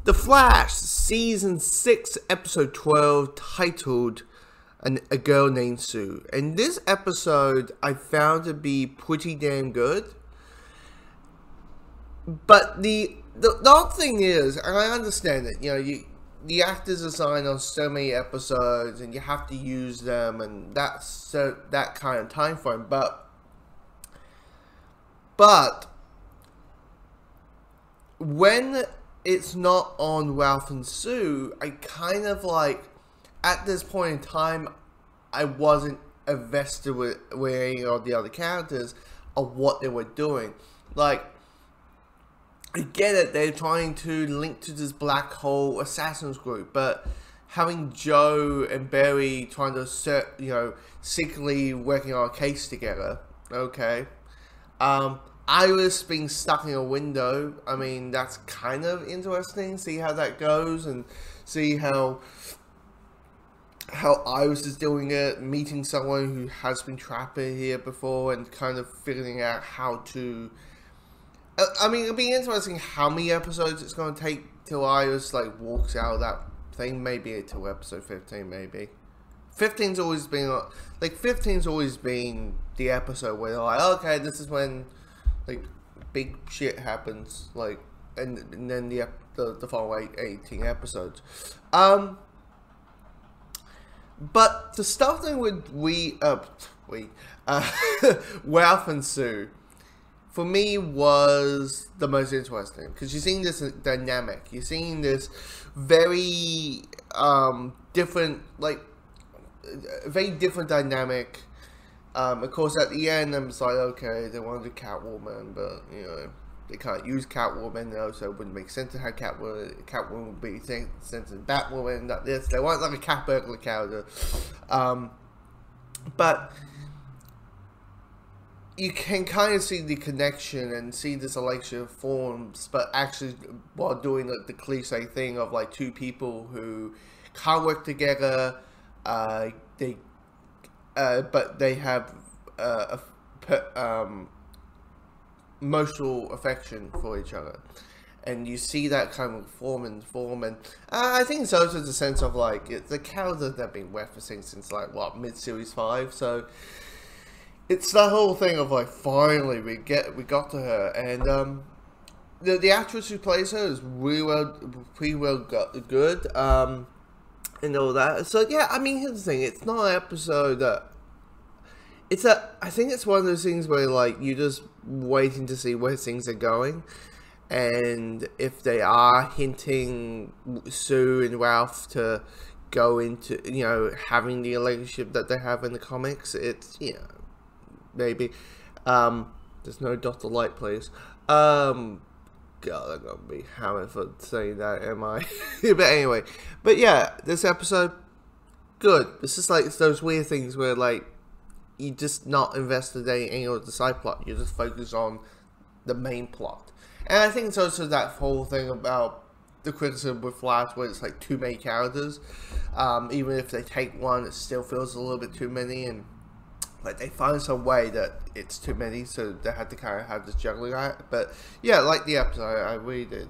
The Flash, Season 6, Episode 12, titled A Girl Named Sue. And this episode I found to be pretty damn good. But the odd thing is, and I understand it, you know, the actors are signed on so many episodes and you have to use them, and that's that kind of time frame. But when it's not on Ralph and Sue, I kind of like, at this point in time, I wasn't invested with any of the other characters of what they were doing. Like, I get it, they're trying to link to this black hole assassins group, but having Joe and Barry trying to secretly working on a case together, okay. Iris being stuck in a window, I mean, that's kind of interesting. See how that goes, and see how Iris is doing it, meeting someone who has been trapped here before, and kind of figuring out how to... I mean, it'll be interesting how many episodes it's going to take till Iris, like, walks out of that thing. Maybe until episode 15, maybe. 15's always been, like, 15's always been the episode where they're like, okay, this is when... like, big shit happens, like, and then the following 18 episodes. But the stuff that with Ralph and Sue, for me, was the most interesting, because you're seeing this dynamic, you're seeing this very different, like, very different dynamic. Of course, at the end, I'm just like, okay, they wanted a Catwoman, but, you know, they can't use Catwoman, so it wouldn't make sense to have Catwoman would be sent to Batwoman, not this. They want like a cat burglar character. But you can kind of see the connection and see this election forms, but actually, while doing the cliche thing of like two people who can't work together, but they have emotional affection for each other, and you see that kind of form, and I think it's also the sense of like it's the characters that have been referencing since like what, mid-series 5, so it's that whole thing of like finally we got to her, and the actress who plays her is pretty well good. And all that. So yeah, I mean, here's the thing, it's not an episode that I think it's one of those things where like you're just waiting to see where things are going, and if they are hinting Sue and Ralph to go into, you know, having the relationship that they have in the comics, it's, you know, maybe there's no Dr. Light, please. God, I'm gonna be hammered for saying that, am I? But anyway, but yeah, this episode, good. It's just like, it's those weird things where like you just not invested in any of the side plot. You just focus on the main plot, and I think it's also that whole thing about the criticism with Flash, where it's like too many characters. Even if they take one, it still feels a little bit too many, and like they find some way that it's too many, so they had to kind of have this juggling act. But yeah, like the episode, I really did.